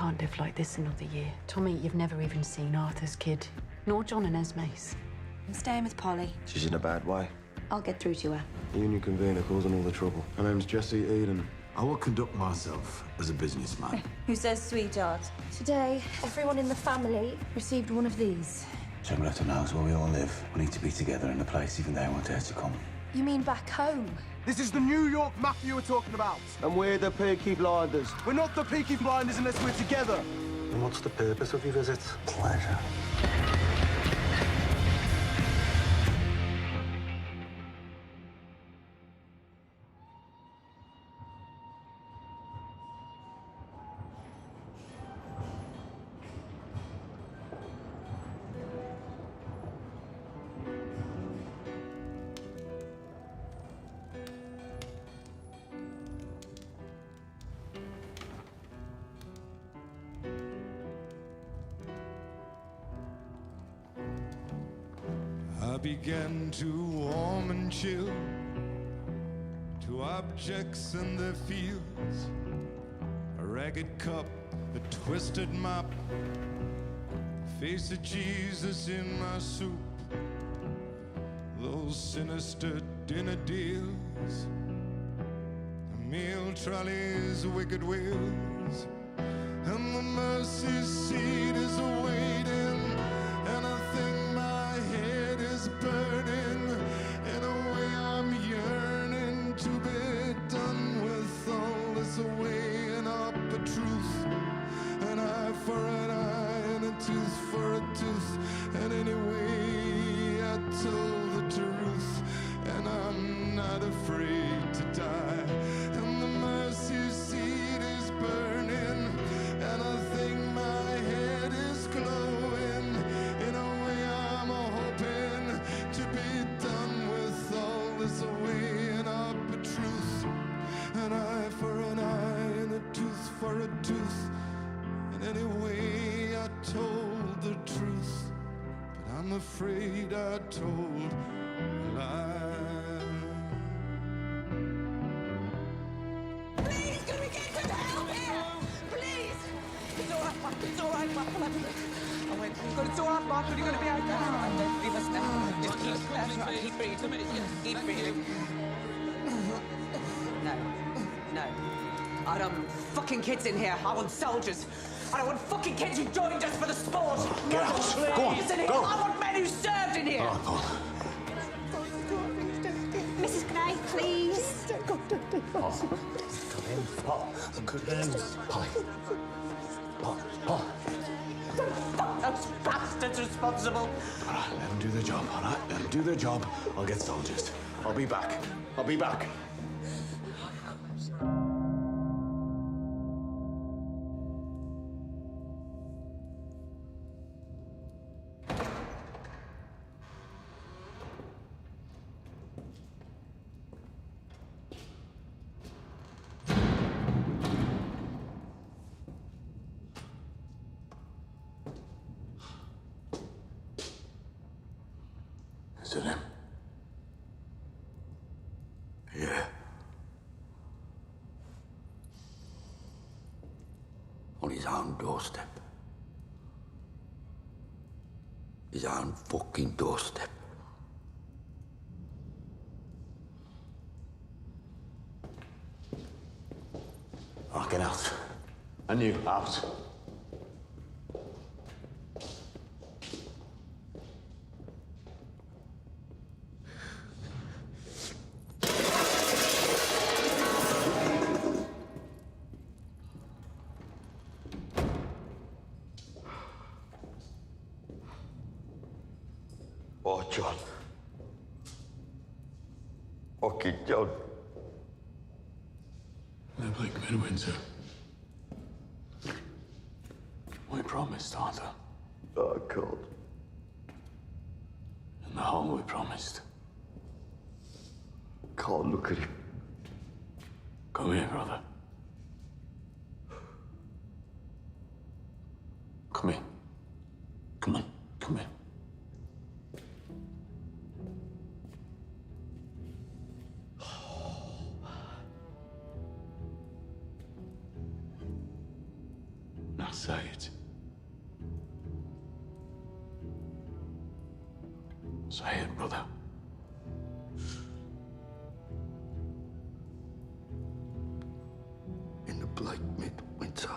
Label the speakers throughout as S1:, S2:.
S1: can't live like this another year. Tommy, you've never even seen Arthur's kid, nor John and Esme's.
S2: I'm staying with Polly.
S3: She's in a bad way.
S2: I'll get through to her.
S3: Union convener causing all the trouble. My name's Jesse Eden.
S4: I will conduct myself as a businessman.
S2: Who says sweetheart?
S5: Today, everyone in the family received one of these.
S6: Chamberlain knows where we all live. We need to be together in a place even they won't dare to come.
S5: You mean back home?
S7: This is the New York Mafia we're talking about.
S3: And we're the Peaky Blinders.
S7: We're not the Peaky Blinders unless we're together.
S3: And what's the purpose of your visit?
S6: Pleasure.
S8: I began to warm and chill to objects in their fields. A ragged cup, a twisted mop, face of Jesus in my soup. Those sinister dinner deals, the meal trolley's wicked wheels, and the mercy seat is awaiting, and I think my head is burning. In a way I'm yearning to be done with all this weighing up a truth. An eye for an eye and a tooth for a tooth. And anyway I told the truth, and I'm not afraid to die. And the mercy seat is burning, and I think my head is glowing. In a way I'm hoping to be done with all this weighing up a truth. An eye for an eye and a tooth for a tooth. And anyway I told the truth, but I'm afraid I told a lie.
S9: Please, can we get some help here? Please! It's all right, Michael. It's all right, Michael. Oh, wait. It's all right, Michael. You're going to be okay. All right, don't leave us now. Just keep breathing. Keep breathing. No. I don't want fucking kids in here. I want soldiers. I don't want fucking kids who joined us for the sport.
S4: Get out. Go on. Go.
S9: I want men who served in here.
S4: All right, Paul.
S5: Mrs. Gray, please.
S4: Paul. Good news. Paul.
S9: Fuck those bastards responsible.
S4: All right, let them do their job, all right? Let them do their job. I'll get soldiers. I'll be back. Is it him? Yeah.
S6: On his own doorstep. His own fucking doorstep.
S4: Oh, get out. And you, out.
S6: Oh, John. Fucking John.
S4: They're like Midwinter. We promised, Arthur.
S6: Oh, God.
S4: And the home we promised.
S6: Can't look at him.
S4: Come here, brother. Come here. Come on, come here. Now say it. Say it, brother.
S3: In the bleak midwinter.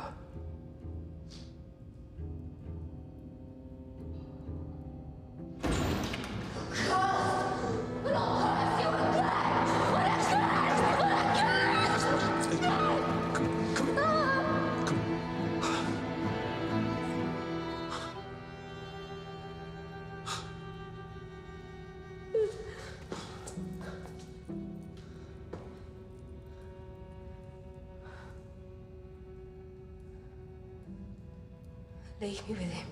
S10: Leave me with him.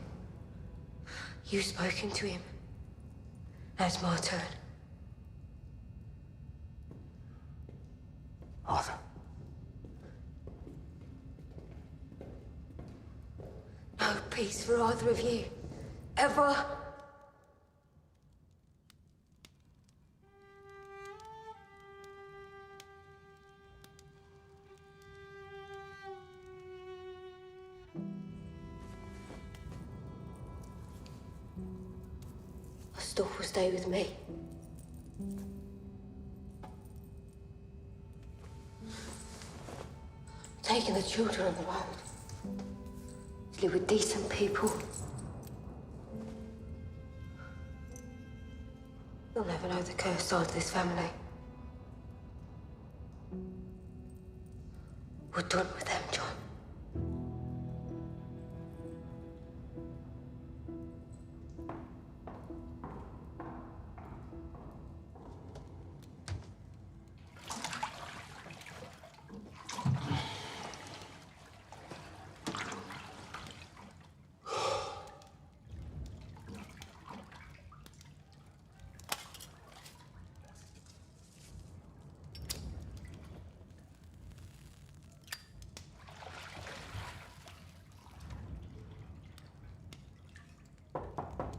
S10: You've spoken to him. Now it's my turn.
S4: Arthur.
S10: No peace for either of you. Ever. Stuff will stay with me. Taking the children on the road. To live with decent people. You'll never know the cursed side of this family. We're done with them, John.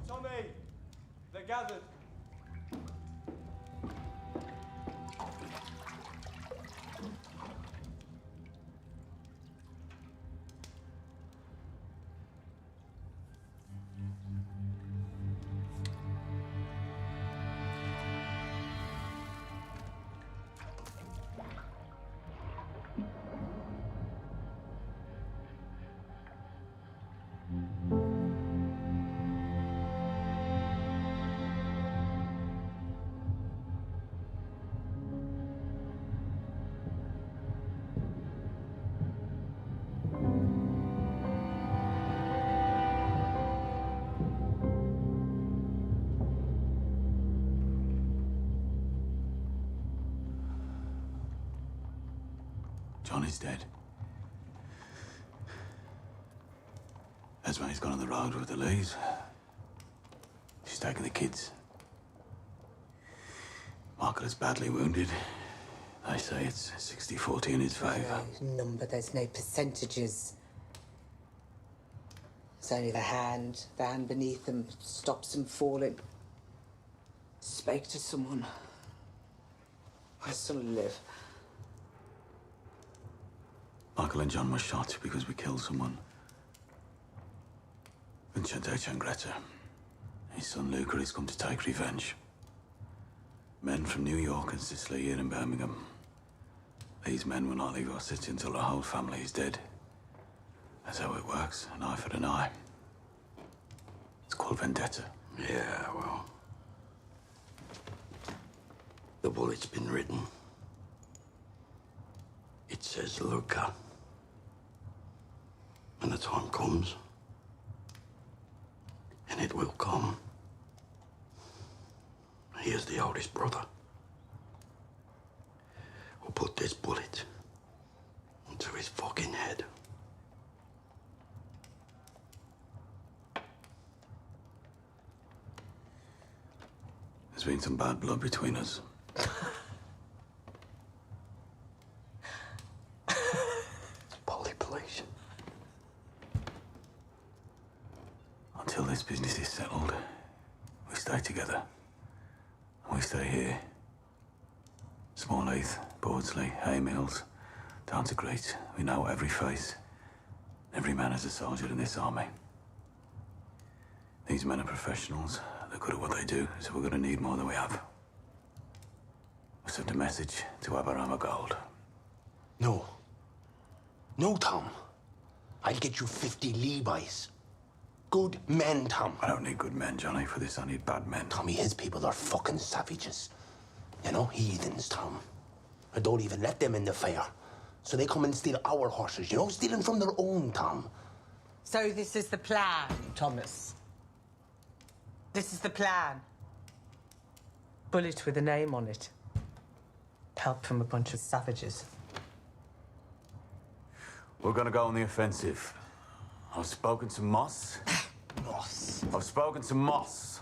S7: Tommy, they're gathered.
S6: John is dead. Esme's gone on the road with the Lees. She's taken the kids. Michael is badly wounded. They say it's 60-40 in his favour.
S11: Number, there's no percentages. It's only the hand beneath them stops them falling. Spoke to someone. My son will live.
S6: Michael and John were shot because we killed someone. Vincente Changretta. His son Luca has come to take revenge. Men from New York and Sicily here in Birmingham. These men will not leave our city until the whole family is dead. That's how it works, an eye for an eye. It's called vendetta.
S3: Yeah, well. The bullet's been written. It says Luca. When the time comes, and it will come, he is the oldest brother. We'll put this bullet into his fucking head.
S6: There's been some bad blood between us.
S3: Polly, please.
S6: Until this business is settled, we stay together. And we stay here. Small Heath, Bordsley, Hay Mills, down to Great. We know every face. Every man is a soldier in this army. These men are professionals. They're good at what they do, so we're gonna need more than we have. We sent a message to Abraham Gold.
S3: No. No, Tom. I'll get you 50 Levi's. Good men, Tom.
S6: I don't need good men, Johnny. For this, I need bad men.
S3: Tommy, his people are fucking savages. You know, heathens, Tom. I don't even let them in the fair. So they come and steal our horses, you know, stealing from their own, Tom.
S11: So this is the plan, Thomas. This is the plan. Bullet with a name on it. Help from a bunch of savages.
S6: We're gonna go on the offensive. I've spoken to Moss.
S3: Moss.
S6: I've spoken to Moss.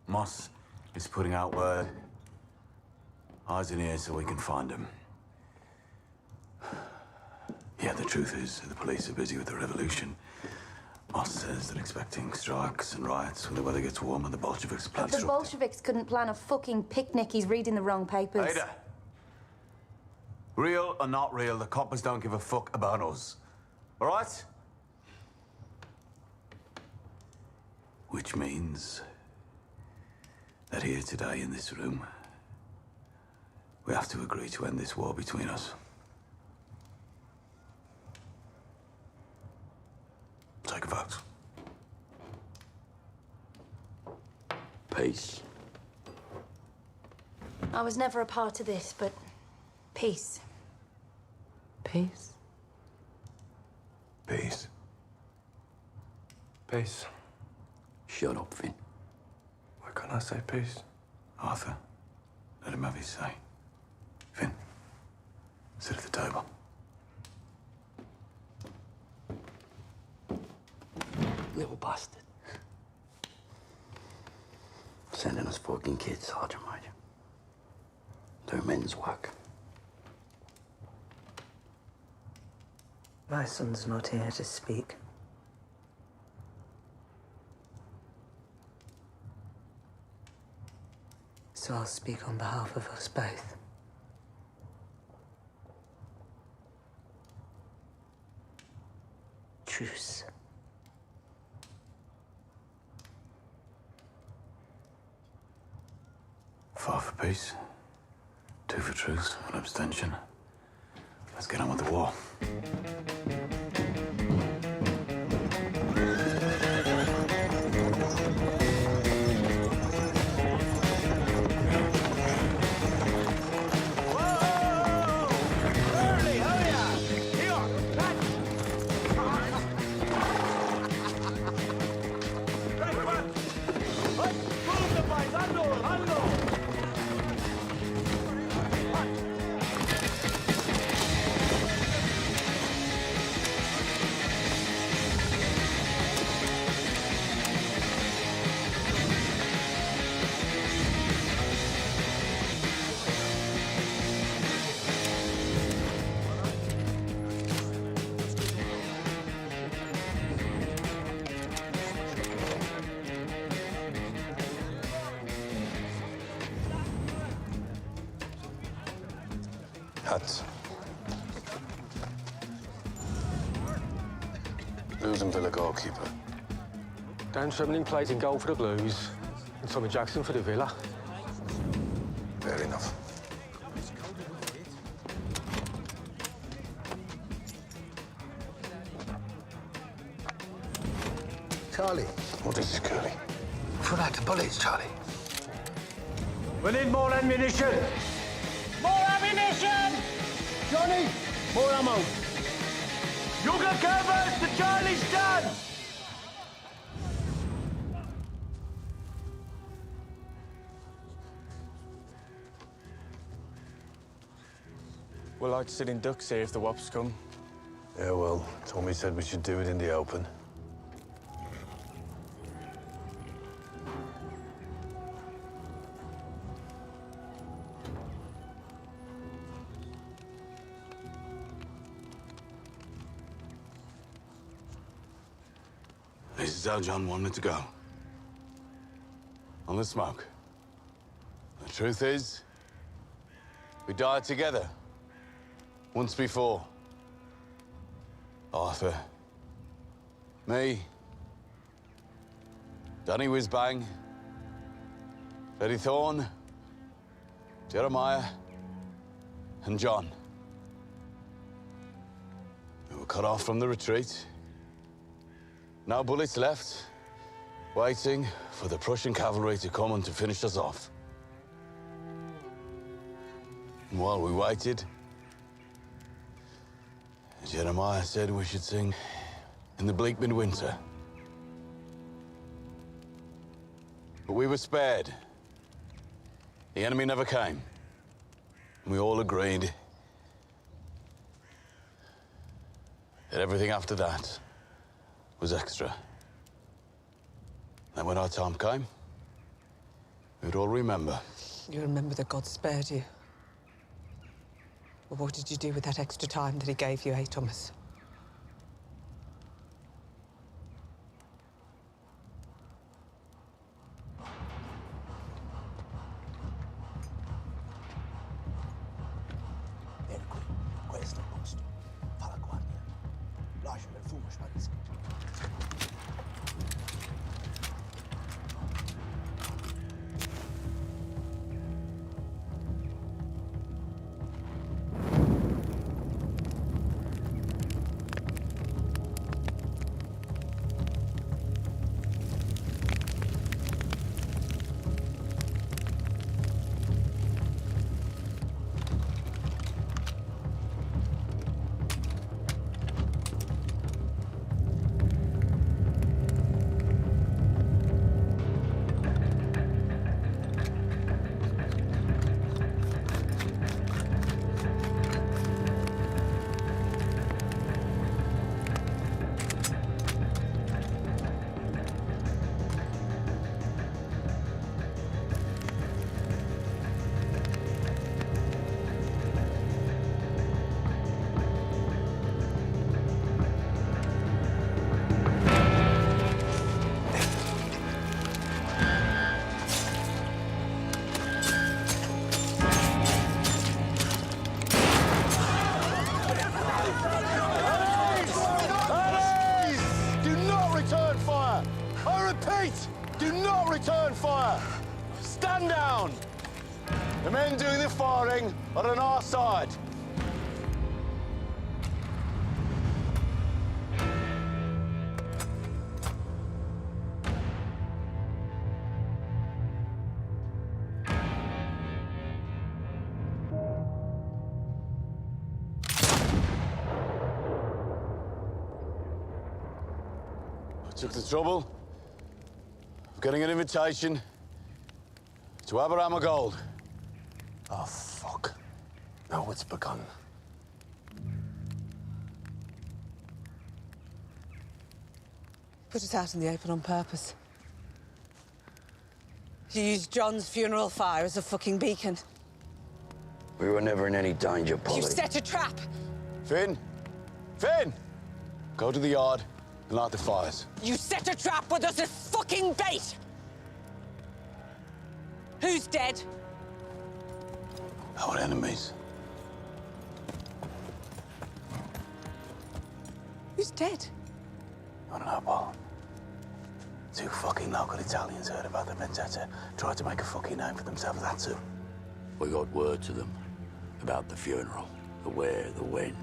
S6: Moss is putting out word. Eyes and ears so we can find him. Yeah, the truth is, the police are busy with the revolution. Moss says they're expecting strikes and riots when the weather gets warmer. The Bolsheviks plan
S5: The Bolsheviks couldn't plan a fucking picnic. He's reading the wrong papers.
S6: Ada. Real or not real, the coppers don't give a fuck about us. All right? Which means that here today in this room, we have to agree to end this war between us. Take a vote.
S3: Peace.
S5: I was never a part of this, but peace.
S1: Peace?
S3: Peace.
S7: Peace.
S3: Shut up, Finn.
S7: Why can't I say peace?
S6: Arthur, let him have his say. Finn, sit at the table.
S3: Little bastard. Sending us fucking kids, Sergeant Major. They're men's work.
S11: My son's not here to speak. So I'll speak on behalf of us both. Truce.
S6: Four for peace, 2 for truce, 1 abstention. Let's get on with the war.
S4: Hats. Blues and Villa goalkeeper.
S7: Dan Tremling plays in goal for the Blues, and Tommy Jackson for the Villa.
S4: Fair enough.
S3: Charlie.
S4: What is this, Curly?
S3: Put out the bullets, Charlie.
S7: We need more ammunition! More ammunition! Johnny, more ammo. You got covers to Charlie's stand! We're like sitting ducks here if the wops come.
S4: Yeah, well, Tommy said we should do it in the open.
S6: This is how John wanted to go. On the smoke. The truth is, we died together. Once before. Arthur, me, Danny Whizbang, Eddie Thorne, Jeremiah, and John. We were cut off from the retreat. No bullets left, waiting for the Prussian cavalry to come and to finish us off. And while we waited, Jeremiah said we should sing in the bleak midwinter. But we were spared. The enemy never came. And we all agreed that everything after that was extra. And when our time came, we'd all remember.
S11: You remember that God spared you? Well, what did you do with that extra time that he gave you, eh, Thomas?
S3: Questo è il posto. Fa la guardia. Lascia che il fumo sparisca.
S6: Do not return fire! Stand down! The men doing the firing are on our side. I took the trouble of getting an invitation to Abraham Gold.
S3: Oh, fuck. Now it's begun.
S11: Put us out in the open on purpose. You used John's funeral fire as a fucking beacon.
S12: We were never in any danger, Polly.
S11: You set a trap!
S6: Finn! Finn! Go to the yard and light the fires.
S11: You set a trap with us as fucking bait! Who's dead?
S6: Our enemies.
S11: Who's dead?
S6: I don't know, Paul. Two fucking local Italians heard about the vendetta, tried to make a fucking name for themselves, that's who.
S12: We got word to them about the funeral, the where, the when.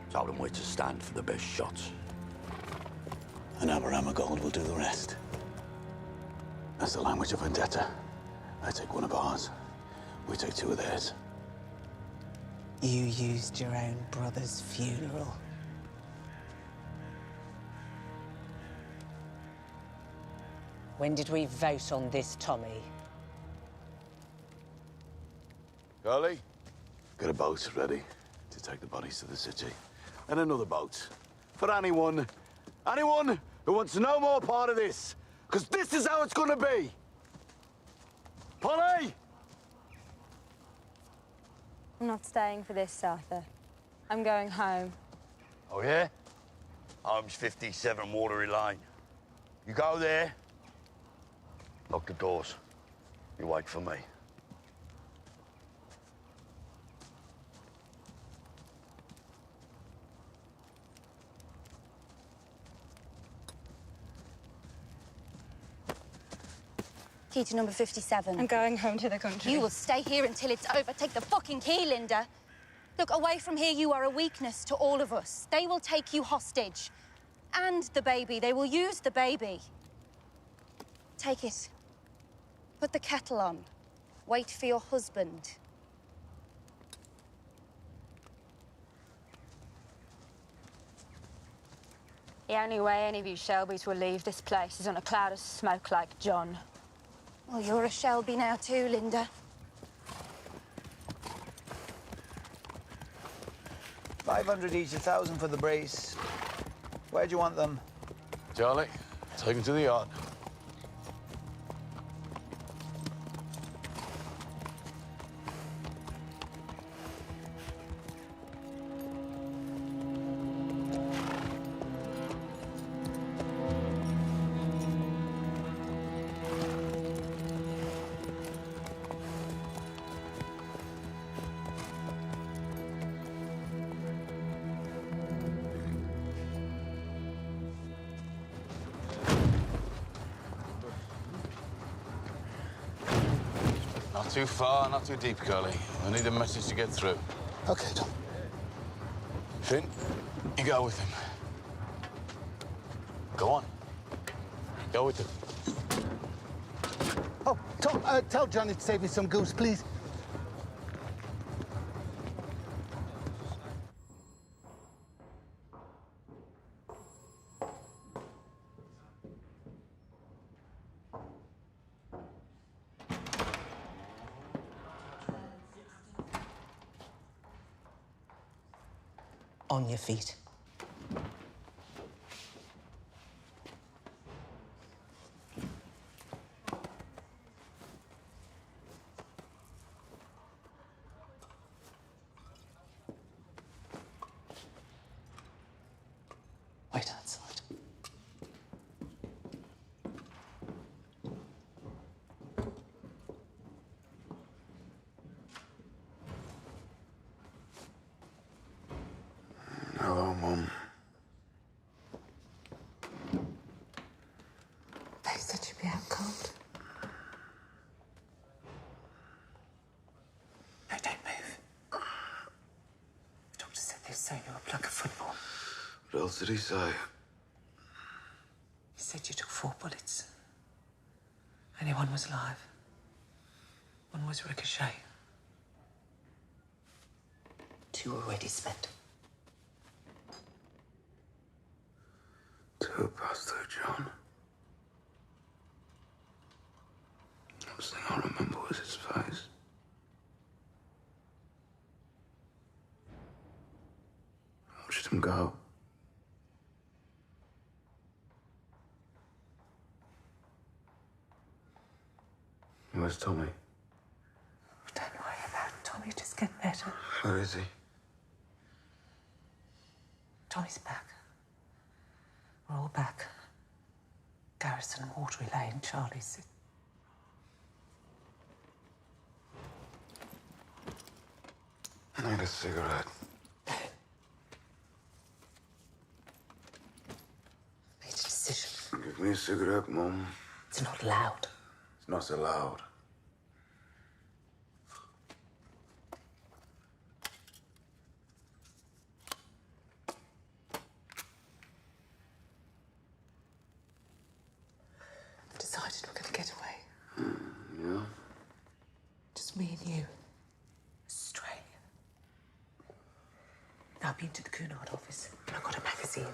S12: Told them where to stand for the best shots.
S6: And Abraham Gold will do the rest. That's the language of vendetta. They take one of ours, we take two of theirs.
S11: You used your own brother's funeral. When did we vote on this, Tommy?
S6: Charlie, get a boat ready to take the bodies to the city. And another boat. For anyone who wants no more part of this. Because this is how it's gonna be. Polly!
S5: I'm not staying for this, Arthur. I'm going home.
S12: Oh, yeah? Home's 57 Watery Lane. You go there, lock the doors. You wait for me.
S5: key to number 57.
S13: I'm going home to the country.
S5: You will stay here until it's over. Take the fucking key, Linda. Look, away from here, you are a weakness to all of us. They will take you hostage. And the baby. They will use the baby. Take it. Put the kettle on. Wait for your husband.
S13: The only way any of you Shelbys will leave this place is on a cloud of smoke like John.
S5: Well, you're a Shelby now too, Linda.
S14: 500 each, 1,000 for the brace. Where do you want them?
S6: Charlie, take him to the yacht. Not too far, not too deep, Curly. I need a message to get through.
S3: Okay, Tom.
S6: Finn, you go with him. Go on. Go with him.
S3: Oh, Tom, tell Johnny to save me some goose, please.
S11: On your feet. Wait outside.
S6: Hello, Mum.
S11: They said you'd be out cold. No, don't move. The doctor said they say you're a plug of football.
S6: What else did he say?
S11: He said you took 4 bullets. Only one was live. One was ricochet. 2 already spent.
S6: 2 passed through John. The last thing I remember was his face. I watched him go. Where's Tommy?
S11: Don't worry about Tommy, just get better.
S6: Where is he?
S11: Tommy's back. We're all back. Garrison, Watery Lane, Charlie's.
S6: I need a cigarette.
S11: Made a decision.
S6: Give me a cigarette, Mum.
S11: It's not loud.
S6: It's not so loud.
S11: I've decided we're going to get away.
S6: Yeah?
S11: Just me and you. Australia. Now, I've been to the Cunard office and I've got a magazine.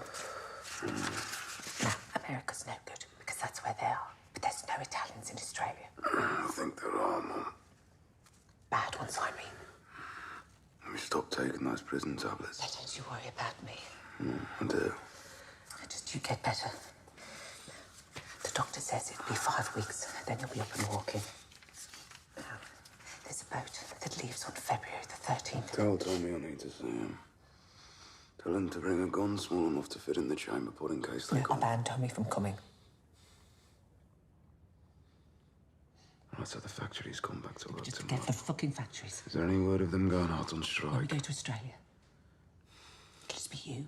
S11: Now, America's no good because that's where they are. But there's no Italians in Australia.
S6: I think there are, Mum.
S11: Bad ones, I mean.
S6: Let me stop taking those prison tablets.
S11: Now, don't you worry about me.
S6: I do.
S11: Just you get better. The doctor says it'll be 5 weeks, then you'll be up and walking. Now, there's a boat that leaves on February the 13th.
S6: Tell Tommy I need to see him. Tell him to bring a gun small enough to fit in the chamber pot in case they
S11: I'll ban Tommy from coming.
S6: Right, so the factory's gone back to work
S11: Just
S6: tomorrow.
S11: forget the fucking factories.
S6: Is there any word of them going out on
S11: When we
S6: strike?
S11: go to Australia, it'll just be you,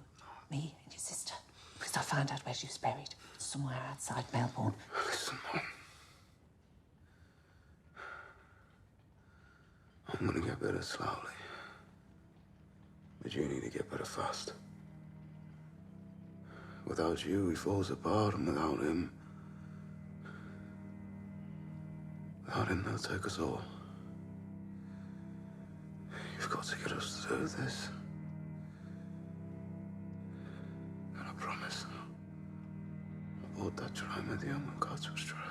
S11: me, and your sister. Because I found out where she was buried. Somewhere outside Melbourne.
S6: Listen, Mum. I'm gonna get better slowly. But you need to get better fast. Without you, he falls apart, and without him, they'll take us all. You've got to get us through this. And I promise, I bought that train with you and we'll go to Australia.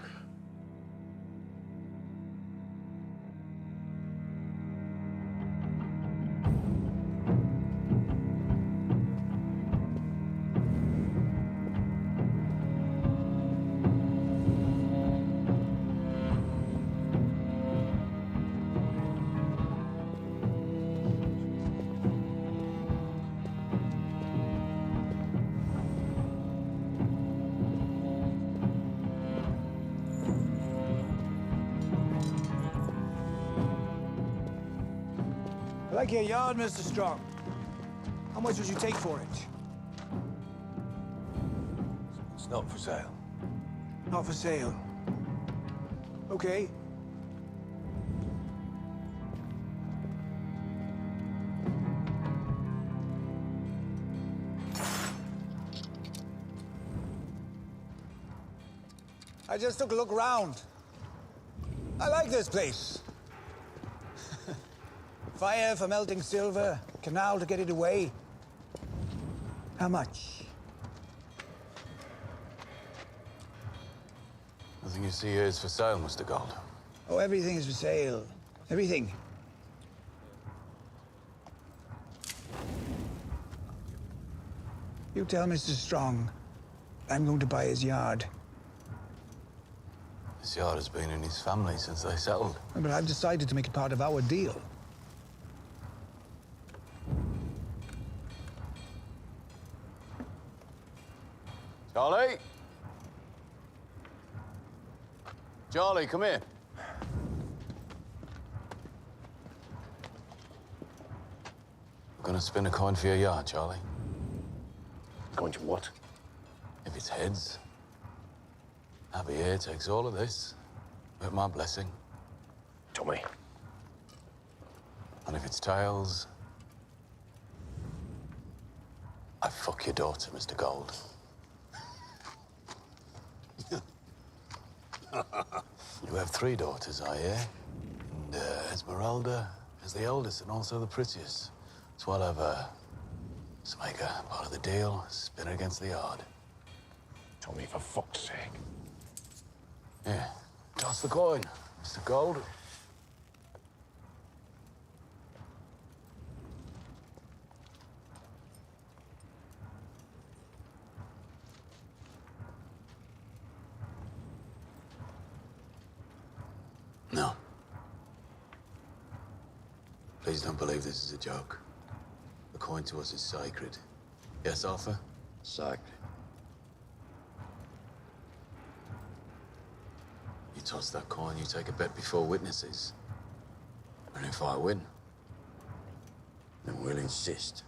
S14: I like your yard, Mr. Strong. How much would you take for it?
S6: It's not for sale.
S14: Not for sale. Okay. I just took a look around. I like this place. Fire for melting silver, canal to get it away. How much?
S6: Nothing you see here is for sale, Mr. Gold.
S14: Oh, everything is for sale. Everything. You tell Mr. Strong I'm going to buy his yard.
S6: This yard has been in his family since they settled.
S14: But I've decided to make it part of our deal.
S6: Charlie? Charlie, come here. I'm gonna spin a coin for your yard, Charlie.
S3: Going to what?
S6: If it's heads, Abby here takes all of this with my blessing.
S3: Tommy.
S6: And if it's tails, I fuck your daughter, Mr. Gold. You have 3 daughters, I hear. And Esmeralda is the eldest and also the prettiest. So I'll have to make her part of the deal, spin her against the yard.
S3: Tommy, for fuck's sake.
S6: Yeah. Toss the coin, Mr. Gold. No. Please don't believe this is a joke. The coin to us is sacred. Yes, Arthur?
S12: Sacred.
S6: You toss that coin, you take a bet before witnesses. And if I win,
S12: Then we'll insist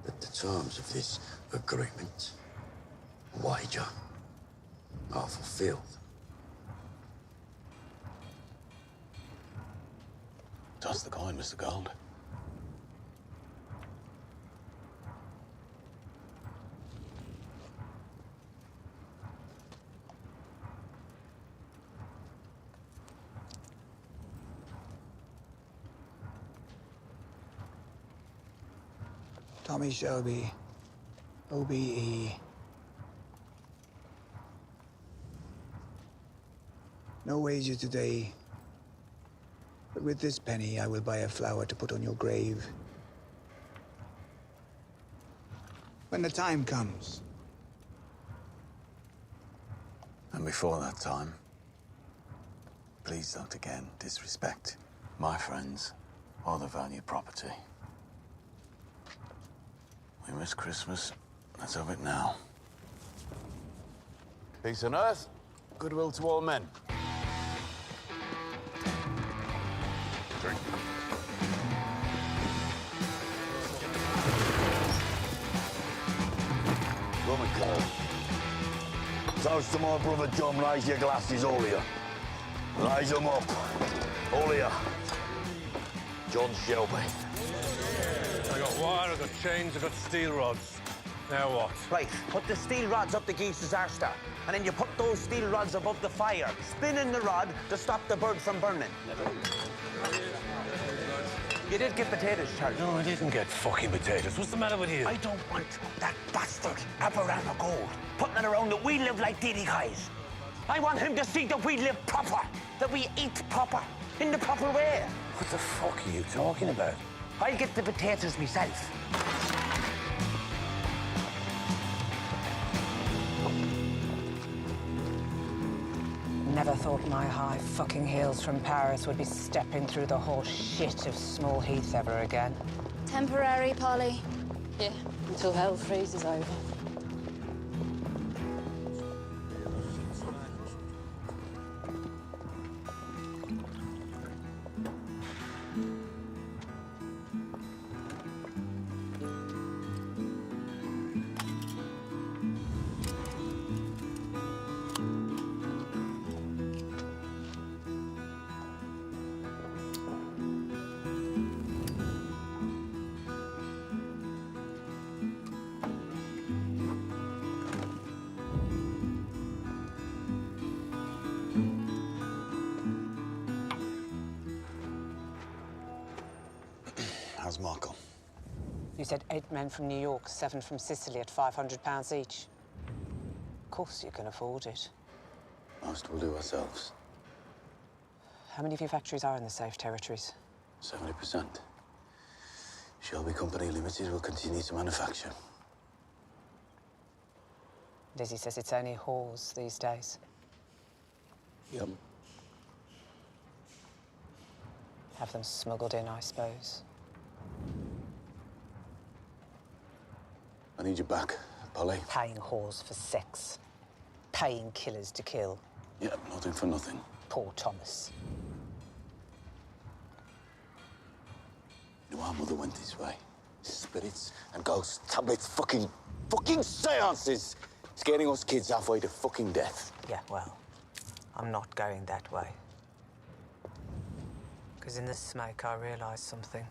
S12: that the terms of this agreement, wager, are fulfilled.
S6: toss the coin, Mr. Gold.
S14: Tommy Shelby, OBE. No wages today, but with this penny I will buy a flower to put on your grave. When the time comes.
S6: And before that time, please don't again disrespect my friends or the valued property. We miss Christmas. Let's have it now. Peace on earth, goodwill to all men.
S12: Drink. Rum and coke. Toast to my brother John. Raise your glasses, all of you. Raise them up. All of you. John Shelby.
S7: I got wire, I got chains, I got steel rods. Now what?
S3: Right, put the steel rods up the geese's arse there, and then you put those steel rods above the fire, spinning the rod to stop the bird from burning. You did get potatoes, Charlie.
S7: No, I didn't get fucking potatoes. What's the matter with you?
S3: I don't want that bastard Aberama Gold putting it around that we live like Diddy guys. I want him to see that we live proper, that we eat proper, in the proper way.
S7: What the fuck are you talking about?
S3: I'll get the potatoes myself.
S11: Never thought my high fucking heels from Paris would be stepping through the whole shit of Small Heath ever again.
S5: Temporary, Polly. Yeah, until hell freezes over.
S4: How's Marco?
S11: You said 8 men from New York, 7 from Sicily at £500 each. Of course you can afford it.
S6: Most we'll do ourselves.
S11: How many of your factories are in the safe territories?
S6: 70%. Shelby Company Limited will continue to manufacture.
S11: Lizzie says it's only whores these days.
S6: Yep.
S11: Have them smuggled in, I suppose.
S6: I need you back, Polly.
S11: Paying whores for sex. Paying killers to kill.
S6: Yep, nothing for nothing.
S11: Poor Thomas.
S6: You know, our mother went this way. Spirits and ghosts, tablets, fucking seances. Scaring us kids halfway to fucking death.
S11: Yeah, well, I'm not going that way. Because in the smoke, I realised something.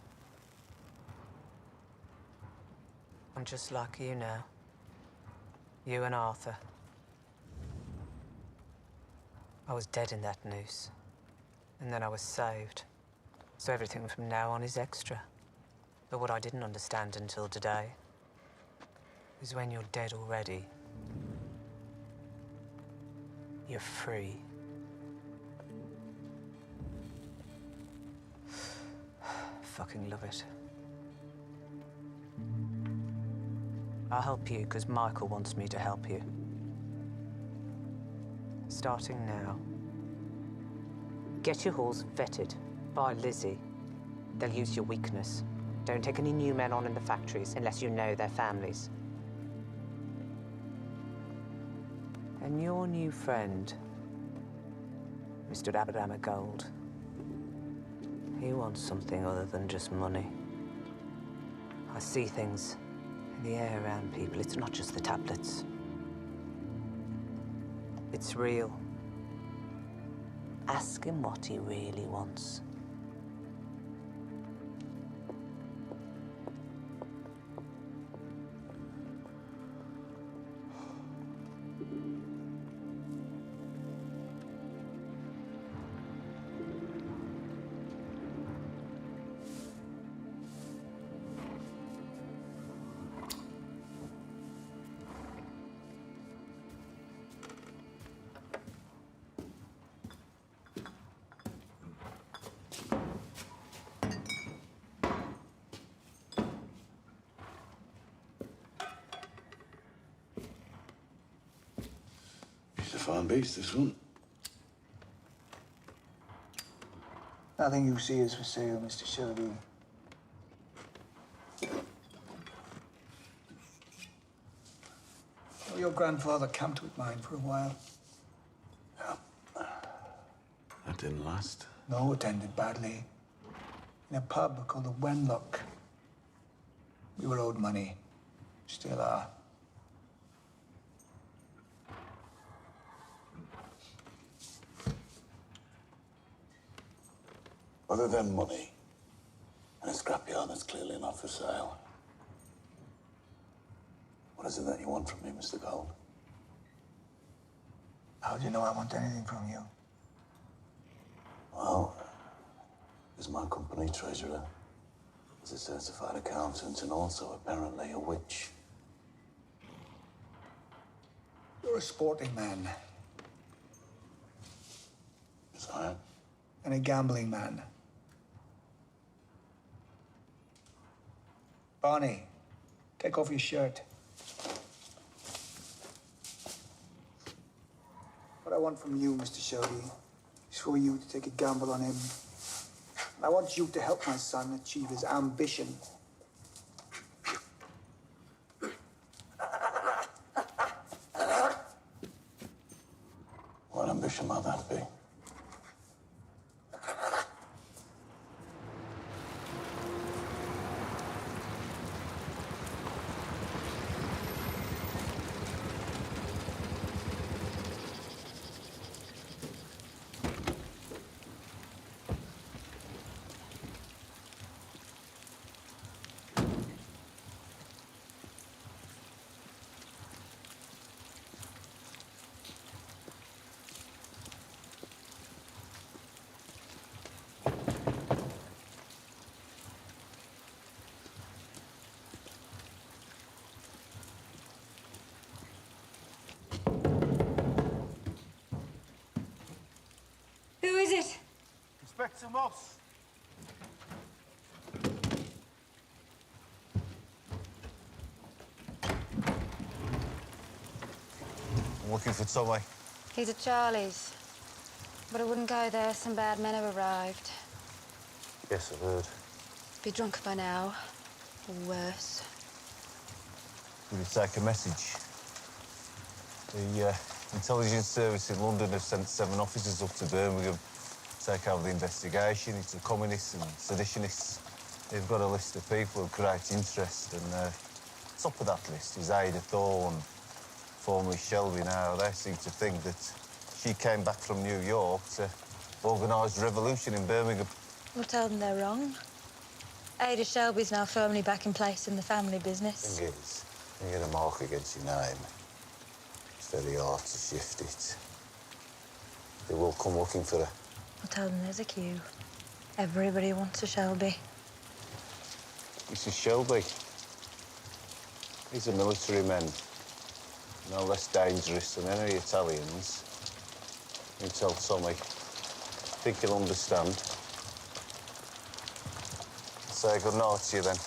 S11: I'm just like you now. You and Arthur. I was dead in that noose. And then I was saved. So everything from now on is extra. But what I didn't understand until today is when you're dead already, you're free. Fucking love it. I'll help you because Michael wants me to help you. Starting now. Get your halls vetted by Lizzie. They'll use your weakness. Don't take any new men on in the factories unless you know their families. And your new friend, Mr. Aberama Gold, he wants something other than just money. I see things in the air around people. It's not just the tablets. It's real. Ask him what he really wants.
S6: It's a fine beast, this one.
S14: Nothing you see is for sale, Mr. Shelby. Well, your grandfather camped with mine for a while.
S6: That didn't last.
S14: No, it ended badly. In a pub called the Wenlock. We were owed money. Still are.
S6: Other than money, That's clearly not for sale. What is it that you want from me, Mr. Gold?
S14: How do you know I want anything from you?
S6: Well, is my company treasurer, is a certified accountant, and also apparently a witch.
S14: You're a sporting man.
S6: Yes, I am.
S14: And a gambling man. Barney, take off your shirt. What I want from you, Mr. Shelby, is for you to take a gamble on him. And I want you to help my son achieve his ambition.
S6: What ambition might that be?
S10: Who is it?
S15: Inspector Moss.
S16: I'm looking for Tommy.
S13: He's at Charlie's. But I wouldn't go there. Some bad men have arrived.
S16: Yes, I've heard.
S13: Be drunk by now. Or worse.
S16: Will you take a message? The intelligence service in London have sent 7 officers up to Birmingham to take over the investigation into the communists and seditionists. They've got a list of people of great interest, and top of that list is Ada Thorne, formerly Shelby now. They seem to think that she came back from New York to organise a revolution in Birmingham.
S13: We'll tell them they're wrong. Ada Shelby's now firmly back in place in the family business.
S16: The thing is, you get a mark against your name. It's very hard to shift it. They will come looking for her.
S13: We'll tell them there's a queue. Everybody wants a Shelby.
S16: This is Shelby. He's a military man. No less dangerous than any Italians. You tell Tommy. I think he'll understand. Say good night to you then.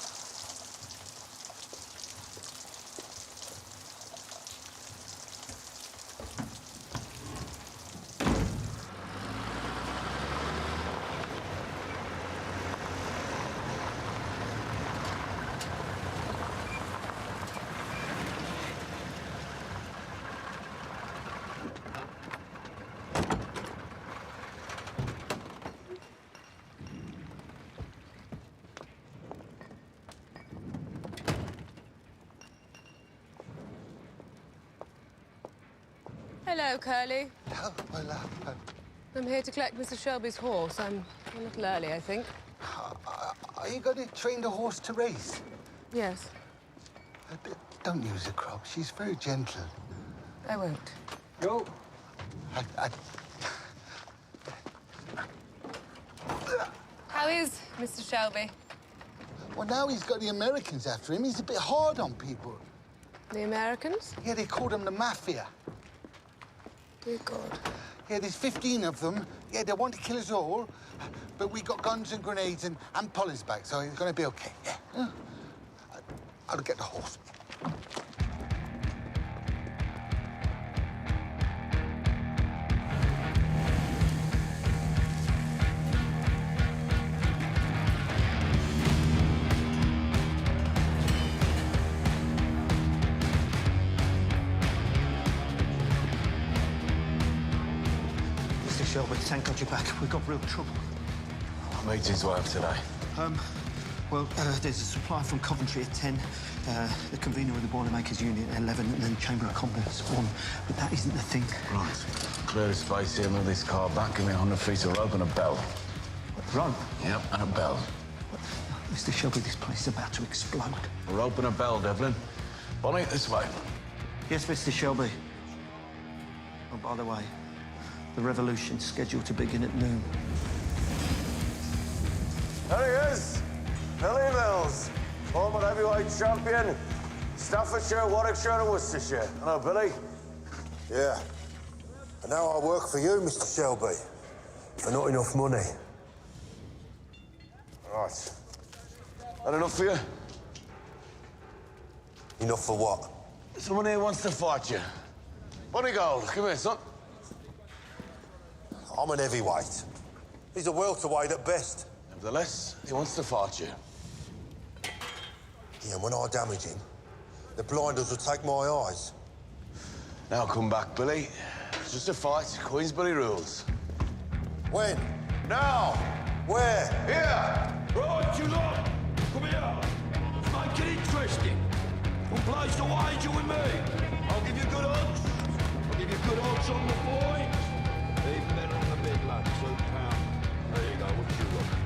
S17: Hello, Curly.
S18: Hello, my love.
S17: I'm here to collect Mr. Shelby's horse. I'm a little early, I think.
S18: Are you going to train the horse to race?
S17: Yes.
S18: Don't use her, Croc. She's very gentle.
S17: I won't.
S18: No.
S17: How is Mr. Shelby?
S18: Well, now he's got the Americans after him. He's a bit hard on people.
S17: The Americans?
S18: Yeah, they call them the Mafia.
S17: Dear God.
S18: Yeah, there's 15 of them. Yeah, they want to kill us all. But we got guns and grenades and polys back, so it's going to be OK. Yeah. I'll get the horse.
S19: Shelby, thank God you're back. We've got real trouble.
S6: What meeting's we have today?
S19: Well, there's a supply from Coventry at 10, the convener of the Boilermakers Union at 11, and then Chamber of Commerce 1. But that isn't the thing.
S6: Right. Clear the space here, move this car back, give me 100 feet of rope and a bell.
S19: Rope?
S6: Yep, and a bell.
S19: Mr. Shelby, this place is about to explode.
S6: We're open a bell, Devlin. Bonnie, this way.
S19: Yes, Mr. Shelby. Oh, by the way, the revolution's scheduled to begin at noon.
S16: There he is. Billy Mills, former heavyweight champion, Staffordshire, Warwickshire and Worcestershire. Hello, Billy.
S3: Yeah. And now I work for you, Mr. Shelby. For not enough money.
S16: Right. That enough for you?
S3: Enough for what?
S16: Someone here wants to fight you. Bonnie Gold, come here, son.
S3: I'm an heavyweight. He's a welterweight at best.
S16: Nevertheless, he wants to fight you.
S3: Yeah, and when I damage him, the blinders will take my eyes.
S16: Now come back, Billy. It's just a fight. Queensberry rules.
S3: When?
S16: Now!
S3: Where?
S16: Here!
S12: Right, you lot! Come here! Let's make it interesting. Who plays the wager with me? I'll give you good odds. I'll give you good odds on the points. Even better on the big lad, £2. There you go, what you got?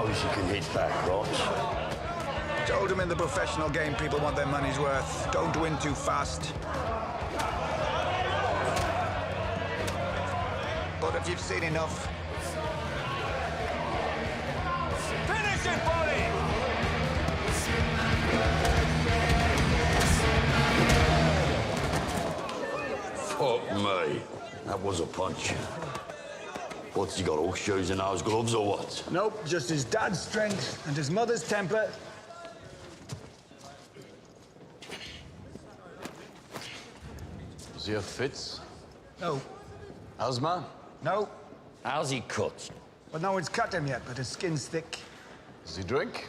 S12: You can hit back, right?
S14: Told him in the professional game people want their money's worth. Don't win too fast. But if you've seen enough...
S12: Finish it, buddy! Fuck me. That was a punch. What's he got, horseshoes in those gloves or what?
S14: Nope, just his dad's strength and his mother's temper.
S6: Does he have fits?
S14: No.
S6: Asthma?
S14: No.
S12: How's he cut?
S14: Well, no one's cut him yet, but his skin's thick.
S6: Does he drink?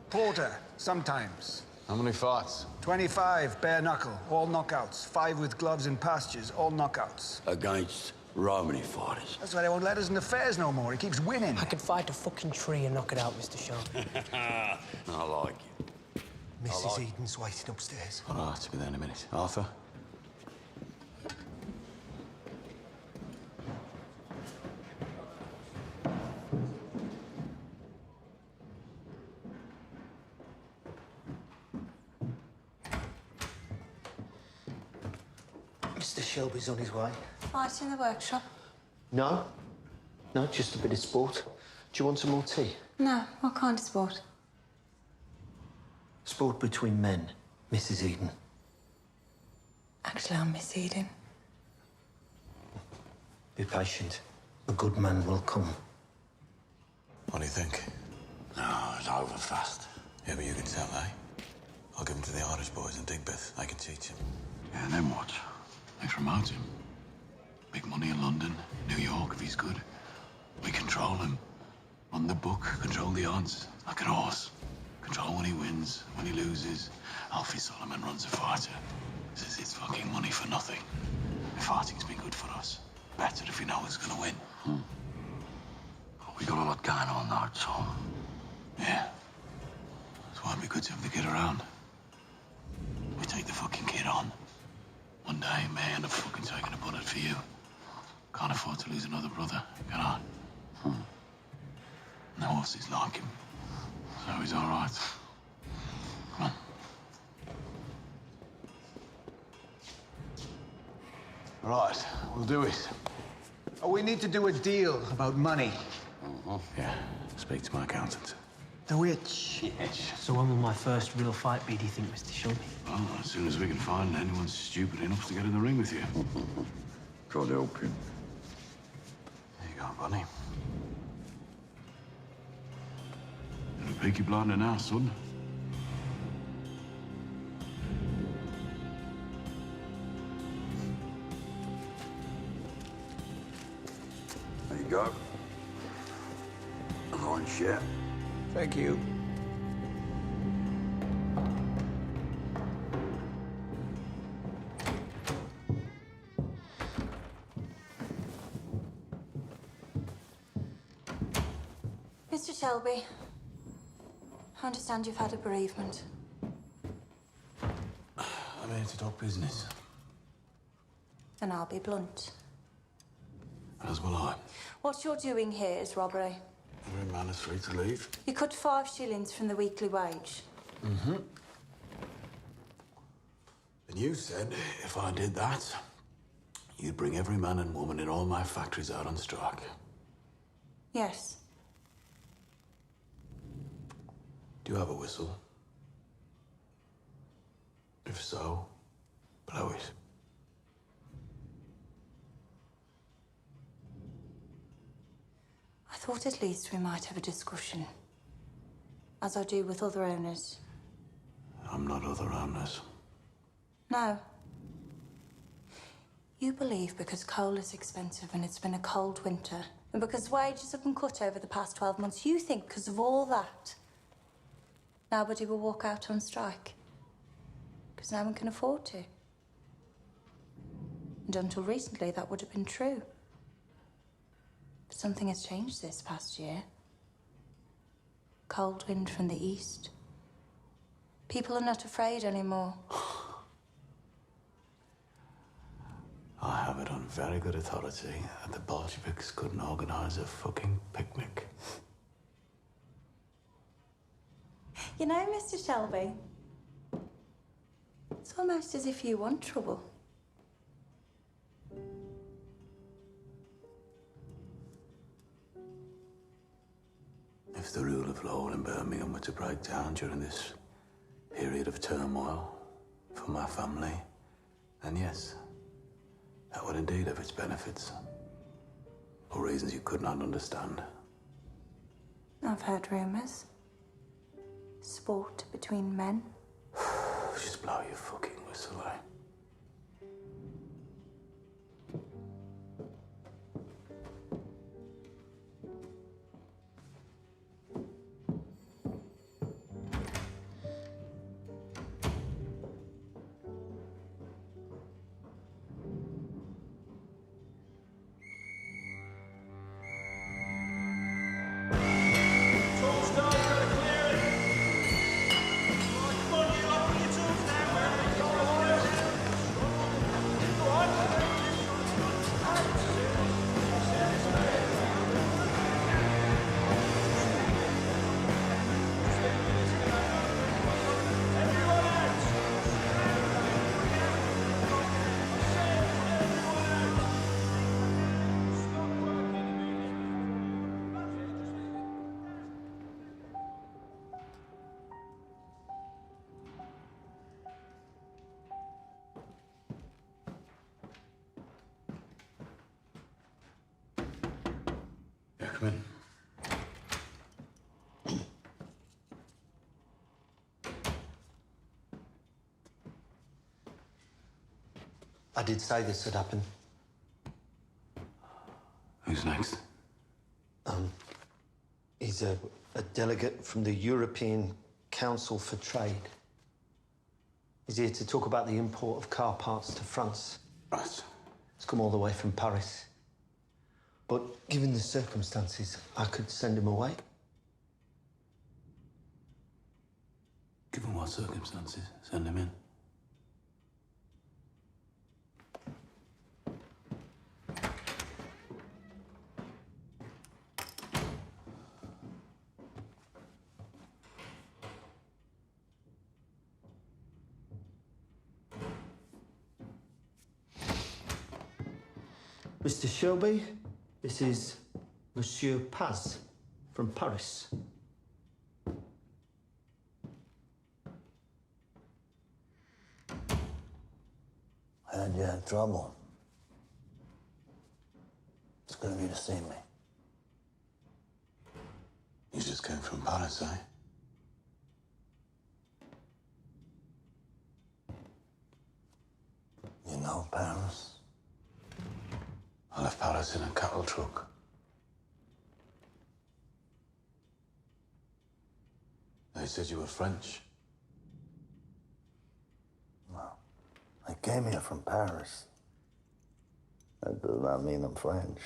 S14: Porter, sometimes.
S6: How many fights?
S14: 25, bare knuckle, all knockouts. 5 with gloves and pastures, all knockouts.
S12: Against Romany fighters.
S14: That's why they won't let us in the fairs no more. He keeps winning.
S20: I could fight a fucking tree and knock it out, Mr. Shelby.
S12: I like you.
S20: Mrs. Eden's waiting upstairs.
S6: All right, I'll be there in a minute. Arthur?
S19: Mr. Shelby's on his way.
S2: Fight in the workshop?
S19: No. No, just a bit of sport. Do you want some more tea?
S2: No. What kind of sport?
S19: Sport between men, Mrs. Eden.
S2: Actually, I'm Miss Eden.
S19: Be patient. A good man will come.
S6: What do you think?
S12: No, it's over fast.
S6: Yeah, but you can tell, eh? I'll give him to the Irish boys in Digbeth. They can teach him.
S12: Yeah, and then what? They promote him. Big money in London, New York, if he's good. We control him. Run the book, control the odds. Like an horse. Control when he wins, when he loses. Alfie Solomon runs a fighter. Says it's fucking money for nothing. Fighting's been good for us. Better if we know who's gonna win. We got a lot going on now, Tom. Yeah. That's why it'd be good to have the kid around. We take the fucking kid on. One day, may end up fucking taking a bullet for you. Can't afford to lose another brother, can I? No horses like him. So he's all right. Come on.
S6: Right, we'll do it.
S14: Oh, we need to do a deal about money.
S6: Yeah, speak to my accountant.
S14: The witch.
S20: So when will my first real fight be, do you think, Mr. Shelby?
S12: Well, as soon as we can find anyone stupid enough to get in the ring with you. God help you.
S6: There you go, Bonnie.
S12: Peaky Blinder now, son.
S6: There you go. One share.
S14: Thank you.
S2: Mr. Shelby, I understand you've had a bereavement.
S6: I'm here to talk business.
S2: And I'll be blunt.
S6: As will I.
S2: What you're doing here is robbery.
S6: Every man is free to leave.
S2: You cut 5 shillings from the weekly wage.
S6: Mm-hmm. And you said if I did that, you'd bring every man and woman in all my factories out on strike.
S2: Yes.
S6: Do you have a whistle? If so, blow it.
S2: I thought at least we might have a discussion. As I do with other owners.
S6: I'm not other owners.
S2: No. You believe because coal is expensive and it's been a cold winter, and because wages have been cut over the past 12 months, you think because of all that, nobody will walk out on strike. Because no one can afford to. And until recently, that would have been true. But something has changed this past year. Cold wind from the east. People are not afraid anymore.
S6: I have it on very good authority that the Bolsheviks couldn't organize a fucking picnic.
S2: You know, Mr. Shelby, it's almost as if you want trouble.
S6: If the rule of law in Birmingham were to break down during this period of turmoil for my family, then yes, that would indeed have its benefits. For reasons you could not understand.
S2: I've heard rumours. Sport between men.
S6: Just blow your fucking whistle, eh? Yeah, come in.
S20: I did say this would happen.
S6: Who's next?
S20: He's a delegate from the European Council for Trade. He's here to talk about the import of car parts to France.
S6: Right.
S20: He's come all the way from Paris. But given the circumstances, I could send him away.
S6: Given what circumstances? Send him in.
S20: Mr. Shelby, this is Monsieur Paz from Paris.
S3: I heard you had trouble. It's good of you to see me.
S6: You just came from Paris, eh?
S12: getting out of Paris?
S6: I left Paris in a cattle truck. They said you were French.
S12: Well, I came here from Paris. That does not mean I'm French.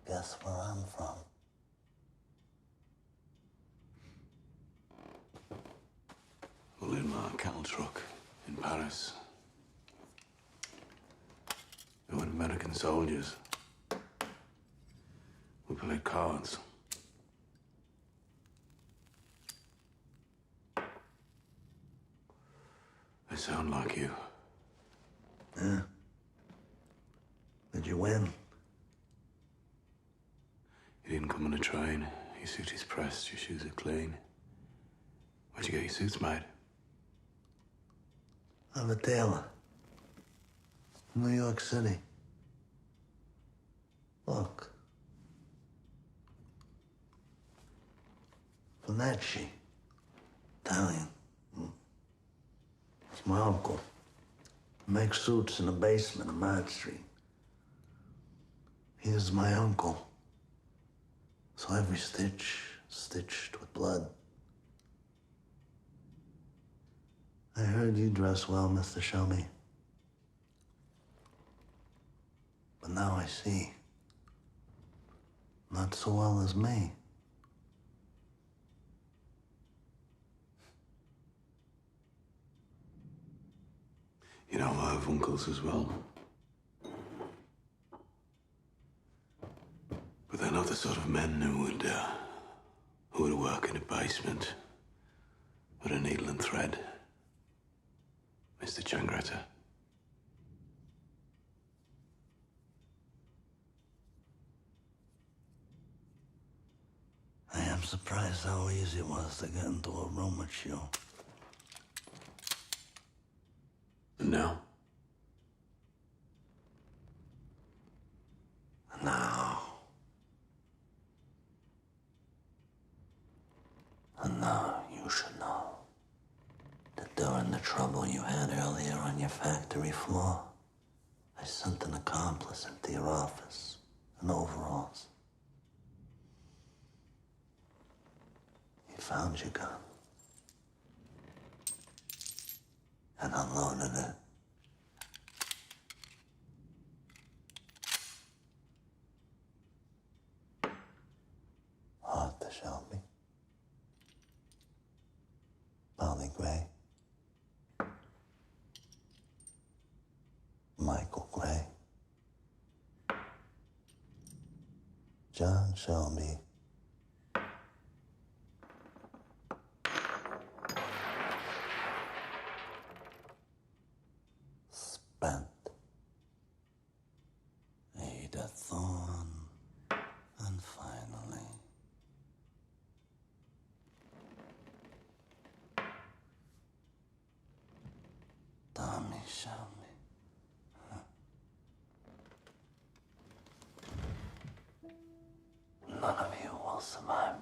S12: Guess where I'm from?
S6: Well, in my cattle truck in Paris, there were American soldiers. We played cards. They sound like you.
S12: Yeah. Did you win?
S6: You didn't come on a train. Your suit is pressed, your shoes are clean. Where'd you get your suits made?
S12: I'm a tailor. New York City. Look. Finacci. Italian. It's my uncle. He makes suits in the basement of Mad Street. He is my uncle. So every stitch, stitched with blood. I heard you dress well, Mr. Shelby. But now I see. Not so well as me.
S6: You know, I have uncles as well. But they're not the sort of men who would work in a basement with a needle and thread. Mr. Changretta.
S12: I am surprised how easy it was to get into a room with you.
S6: And now?
S12: And now you should know that during the trouble you had earlier on your factory floor, I sent an accomplice into your office in overalls. He found your gun and unloaded it. Arthur Shelby. Molly Gray. Michael Gray. John Shelby. Spent. Ada Thorne. And finally, Tommy Shelby. None of you will survive.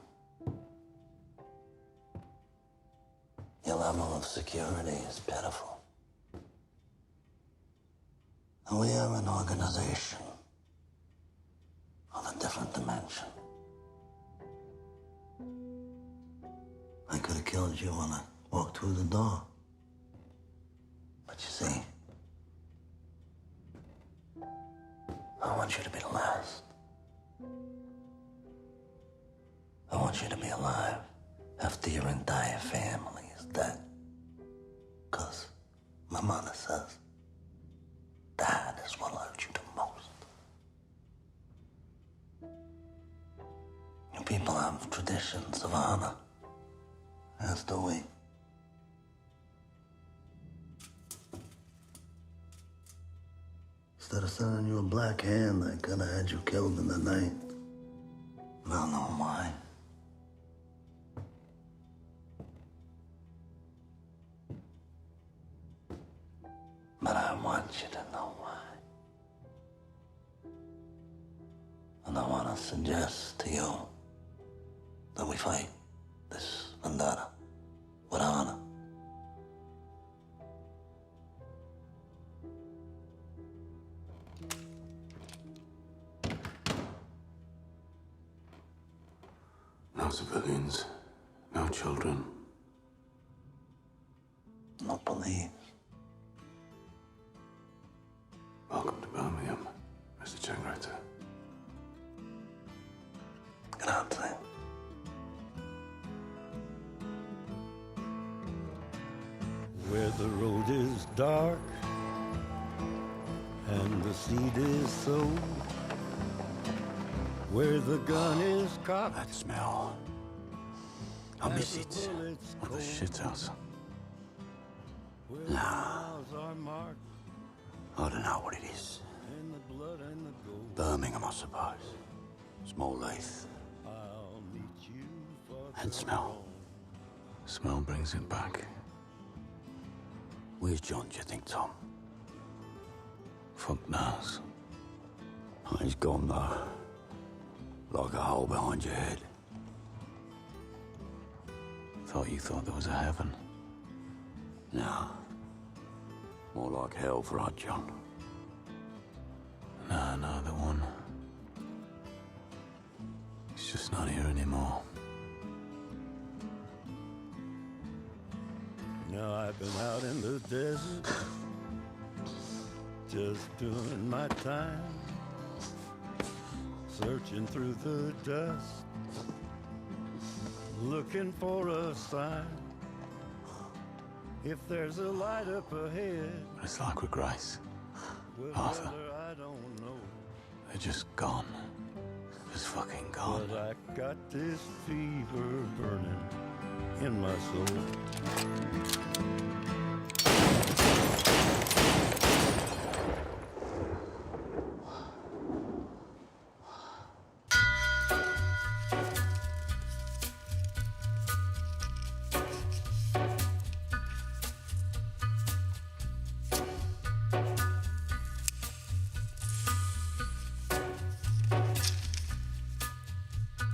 S12: Your level of security is pitiful. And we are an organization of a different dimension. I could have killed you when I walked through the door. But you see, I want you to be the last. I want you to be alive after your entire family is dead. 'Cause my mother says that is what hurt you the most. You people have traditions of honor, as do we. Instead of sending you a black hand, I could have had you killed in the night. I don't know why. But I want you to know why. And I want to suggest to you that we fight this vendetta.
S6: What honor? No civilians, no children. No police. Welcome to Birmingham, Mr. Chengreiter. Grazie.
S21: Where the road is dark and the seed is sown, where the gun is cocked.
S6: That smell. I miss it. What the shit house. Nah. I don't know what it is. Birmingham, I suppose. Small Leith. And smell. Smell brings it back. Where's John, do you think, Tom? Fuck knows. Oh, he's gone, though. Like a hole behind your head. Thought you thought there was a heaven. No. More like hell for our John. No, the one. He's just not here anymore.
S21: Now I've been out in the desert, just doing my time, searching through the dust, looking for a sign. If there's a light up ahead.
S6: But it's like with Grace, Arthur. They're just gone. Just fucking gone.
S21: But I got this fever burning in my soul.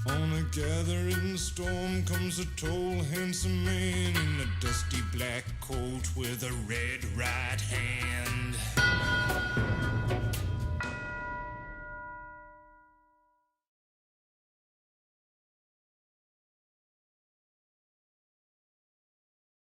S8: On a gathering storm comes a tall, handsome man in a dusty black coat with a red right hand.